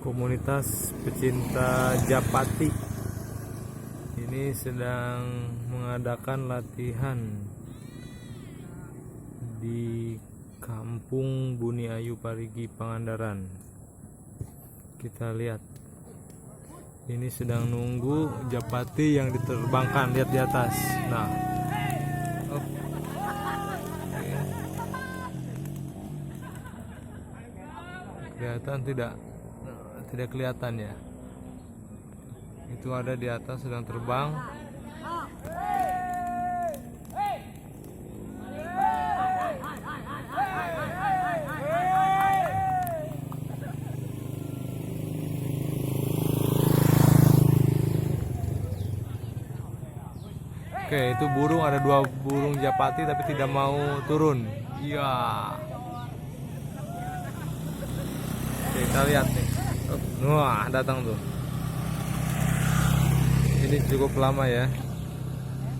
Komunitas pecinta Japati ini sedang mengadakan latihan di Kampung Buni Ayu Parigi, Pangandaran. Kita lihat, ini sedang nunggu Japati yang diterbangkan. Lihat di atas. Nah, kelihatan tidak kelihatan ya, itu ada di atas sedang terbang. Oke, itu burung, ada 2 burung Japati tapi tidak mau turun. Iya. Oke, kita lihat nih. Wah, datang tuh. Ini cukup lama ya.